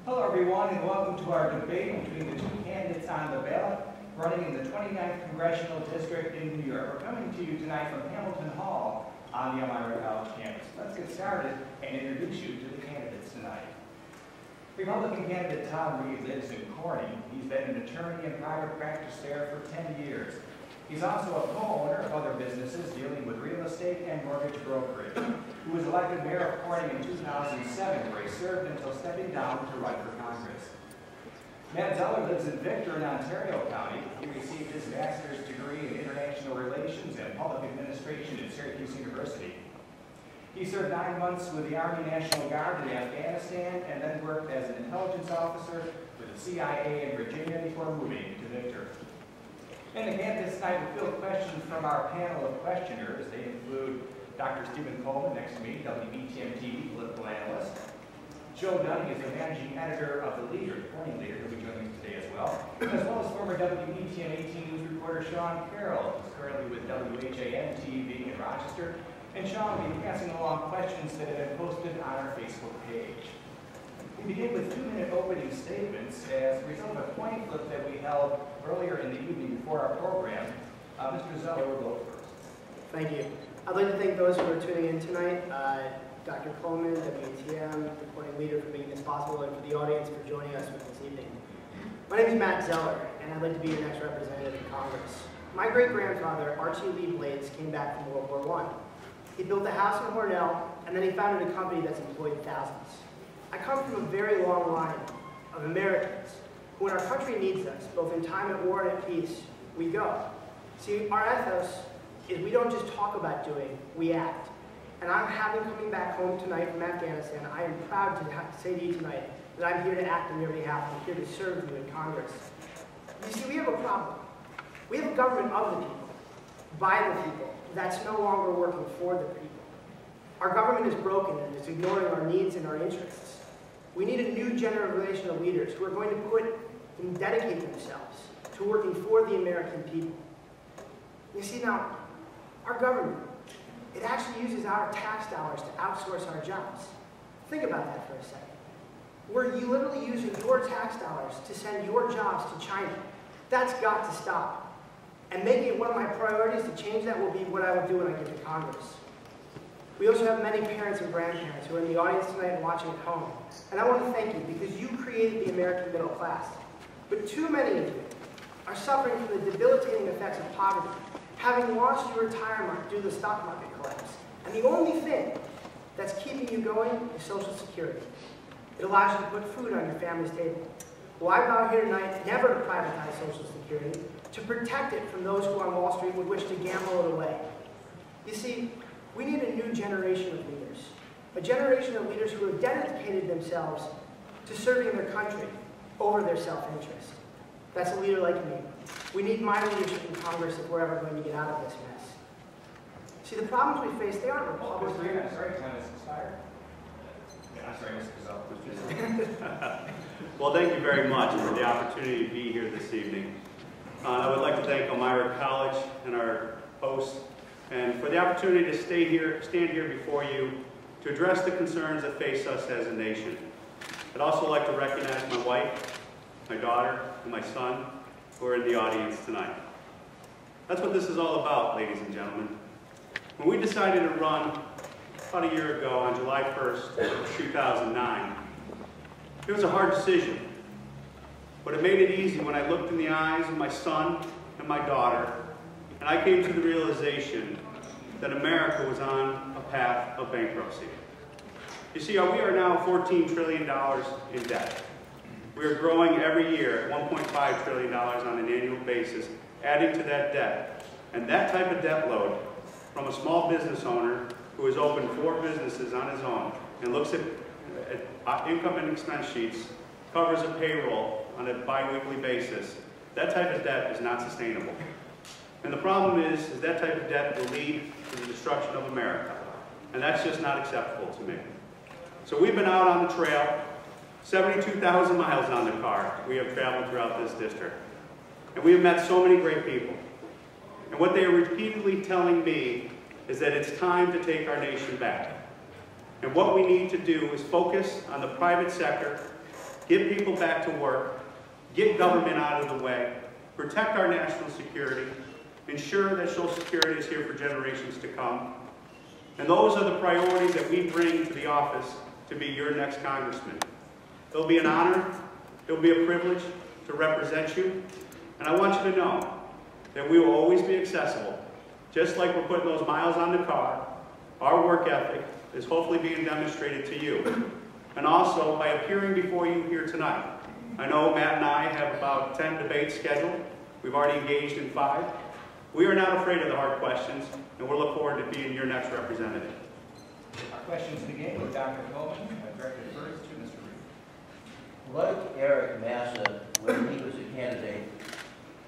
Hello everyone, and welcome to our debate between the two candidates on the ballot running in the 29th Congressional District in New York. We're coming to you tonight from Hamilton Hall on the Elmira College campus. Let's get started and introduce you to the candidates tonight. Republican candidate Tom Reed lives in Corning. He's been an attorney in private practice there for 10 years. He's also a co-owner of other businesses dealing with real estate and mortgage brokerage. He was elected mayor of Corning in 2007, where he served until stepping down to run for Congress. Matt Zeller lives in Victor in Ontario County. He received his master's degree in international relations and public administration at Syracuse University. He served 9 months with the Army National Guard in Afghanistan and then worked as an intelligence officer with the CIA in Virginia before moving to Victor. And the candidates tonight will field questions from our panel of questioners. They include Dr. Stephen Coleman, next to me, WBTM-TV political analyst. Joe Dunning is the managing editor of The Leader, the Corning Leader, who will be joining us today as well former WBTM 18 News reporter Sean Carroll, who's currently with WHAN-TV in Rochester. And Sean will be passing along questions that have been posted on our Facebook page. We begin with 2-minute opening statements as a result of a coin flip that we held earlier in the evening before our program. Mr. Zeller will go first. Thank you. I'd like to thank those who are tuning in tonight, Dr. Coleman, WTM, the Corning Leader, for making this possible, and for the audience for joining us this evening. My name is Matt Zeller, and I'd like to be your next representative in Congress. My great-grandfather, Archie Lee Blades, came back from World War I. He built a house in Hornell, and then he founded a company that's employed thousands. I come from a very long line of Americans who, when our country needs us, both in time at war and at peace, we go. See, our ethos is we don't just talk about doing, we act. And coming back home tonight from Afghanistan, I am proud to say to you tonight that I'm here to act on your behalf. I'm here to serve you in Congress. You see, we have a problem. We have a government of the people, by the people, that's no longer working for the people. Our government is broken and is ignoring our needs and our interests. We need a new generation of leaders who are going to put and dedicate themselves to working for the American people. You see now, our government, it actually uses our tax dollars to outsource our jobs. Think about that for a second. We're literally using your tax dollars to send your jobs to China. That's got to stop. And making it one of my priorities to change that will be what I will do when I get to Congress. We also have many parents and grandparents who are in the audience tonight and watching at home. And I want to thank you because you created the American middle class. But too many of you are suffering from the debilitating effects of poverty, having lost your retirement due to the stock market collapse. And the only thing that's keeping you going is Social Security. It allows you to put food on your family's table. Well, I vow here tonight never to privatize Social Security, to protect it from those who on Wall Street would wish to gamble it away. You see, we need a new generation of leaders. A generation of leaders who have dedicated themselves to serving their country over their self-interest. That's a leader like me. We need my leadership in Congress if we're ever going to get out of this mess. See, the problems we face, they aren't Republican. I'm sorry, time has expired. I'm sorry, Mr. Zeller. Well, thank you very much for the opportunity to be here this evening. I would like to thank Elmira College and our host, and for the opportunity to stand here before you to address the concerns that face us as a nation. I'd also like to recognize my wife, my daughter, and my son who are in the audience tonight. That's what this is all about, ladies and gentlemen. When we decided to run about a year ago on July 1st, 2009, it was a hard decision, but it made it easy when I looked in the eyes of my son and my daughter, and I came to the realization that America was on a path of bankruptcy. You see, we are now $14 trillion in debt. We are growing every year at $1.5 trillion on an annual basis, adding to that debt. And that type of debt load from a small business owner who has opened 4 businesses on his own and looks at income and expense sheets, covers a payroll on a bi-weekly basis, that type of debt is not sustainable. And the problem is that type of debt will lead to the destruction of America. And that's just not acceptable to me. So we've been out on the trail, 72,000 miles on the car we have traveled throughout this district. And we have met so many great people. And what they are repeatedly telling me is that it's time to take our nation back. And what we need to do is focus on the private sector, get people back to work, get government out of the way, protect our national security, ensure that Social Security is here for generations to come. And those are the priorities that we bring to the office to be your next congressman. It'll be an honor, it'll be a privilege to represent you, and I want you to know that we will always be accessible. Just like we're putting those miles on the car, our work ethic is hopefully being demonstrated to you. And also by appearing before you here tonight. I know Matt and I have about 10 debates scheduled. We've already engaged in 5. We are not afraid of the hard questions, and we'll look forward to being your next representative. Our questions begin with Dr. Coleman, directed first to Mr. Reed. Like Eric Massa, when he was a candidate,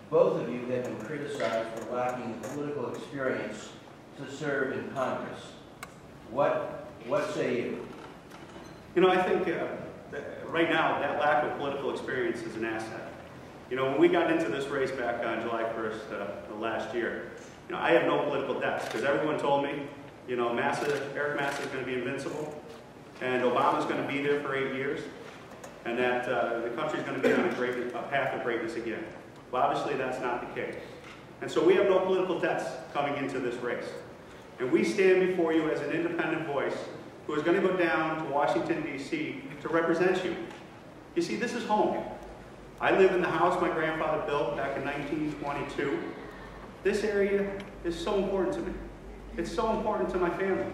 both of you have been criticized for lacking political experience to serve in Congress. What say you? You know, I think right now that lack of political experience is an asset. You know, when we got into this race back on July 1st last year, you know, I have no political debts because everyone told me, you know, Eric Massa is going to be invincible, and Obama's going to be there for 8 years, and that the country's going to be on a path of greatness again. Well, obviously that's not the case. And so we have no political debts coming into this race. And we stand before you as an independent voice who is going to go down to Washington, D.C. to represent you. You see, this is home. I live in the house my grandfather built back in 1922. This area is so important to me. It's so important to my family.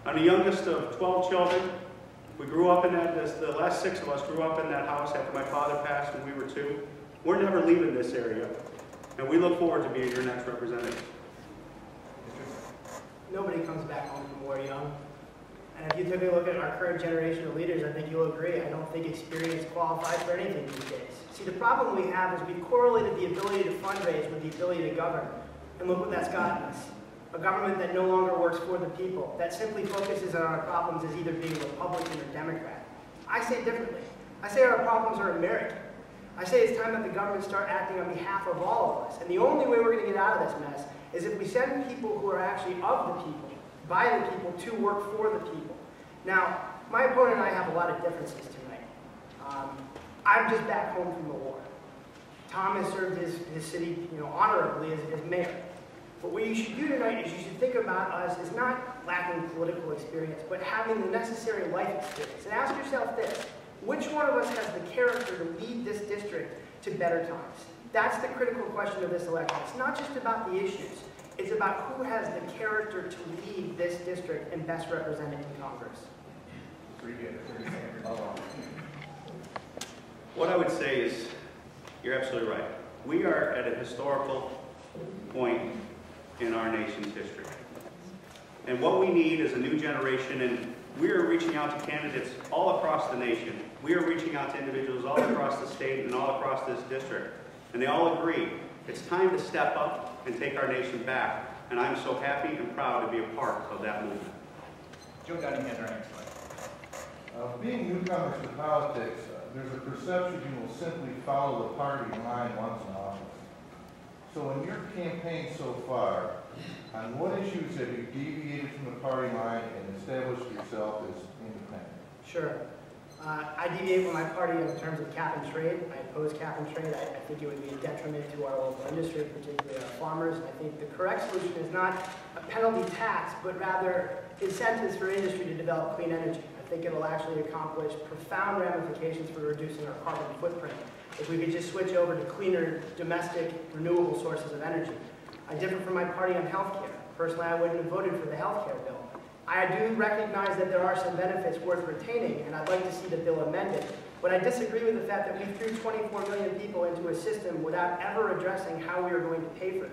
I'm the youngest of 12 children. We grew up in that, the last 6 of us grew up in that house after my father passed when we were 2. We're never leaving this area, and we look forward to being your next representative. Nobody comes back home from war young. And if you took a look at our current generation of leaders, I think you'll agree. I don't think experience qualifies for anything these days. See, the problem we have is we've correlated the ability to fundraise with the ability to govern. And look what that's gotten us. A government that no longer works for the people, that simply focuses on our problems as either being Republican or Democrat. I say differently. I say our problems are American. I say it's time that the government start acting on behalf of all of us. And the only way we're going to get out of this mess is if we send people who are actually of the people, by the people, to work for the people. Now, my opponent and I have a lot of differences tonight. I'm just back home from the war. Tom has served his city, honorably as mayor. But what you should do tonight is you should think about us as not lacking political experience, but having the necessary life experience. And ask yourself this: which one of us has the character to lead this district to better times? That's the critical question of this election. It's not just about the issues. It's about who has the character to lead this district and best represent it in Congress. What I would say is, you're absolutely right. We are at a historical point in our nation's history. And what we need is a new generation, and we are reaching out to candidates all across the nation. We are reaching out to individuals all across the state and all across this district. And they all agree, it's time to step up and take our nation back. And I'm so happy and proud to be a part of that movement. Joe Dunning has our next one. Being newcomers to politics, there's a perception you will simply follow the party line once in office. So in your campaign so far, on what issues have you deviated from the party line and established yourself as independent? Sure. I deviate from my party in terms of cap and trade. I oppose cap and trade. I think it would be a detriment to our local industry, particularly our farmers. I think the correct solution is not a penalty tax, but rather incentives for industry to develop clean energy. I think it'll actually accomplish profound ramifications for reducing our carbon footprint if we could just switch over to cleaner, domestic, renewable sources of energy. I differ from my party on health care. Personally, I wouldn't have voted for the health care bill. I do recognize that there are some benefits worth retaining, and I'd like to see the bill amended. But I disagree with the fact that we threw 24 million people into a system without ever addressing how we are going to pay for them.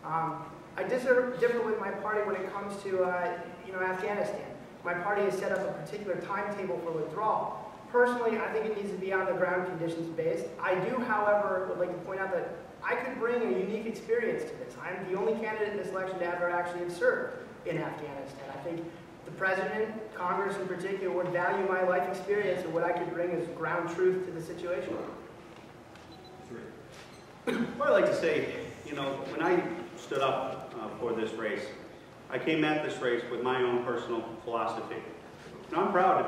I differ with my party when it comes to Afghanistan. My party has set up a particular timetable for withdrawal. Personally, I think it needs to be on the ground conditions based. I do, however, would like to point out that I could bring a unique experience to this. I'm the only candidate in this election to ever actually have served in Afghanistan. I think the President, Congress in particular, would value my life experience and what I could bring as ground truth to the situation. What I'd like to say, when I stood up for this race, I came at this race with my own personal philosophy. And I'm proud to be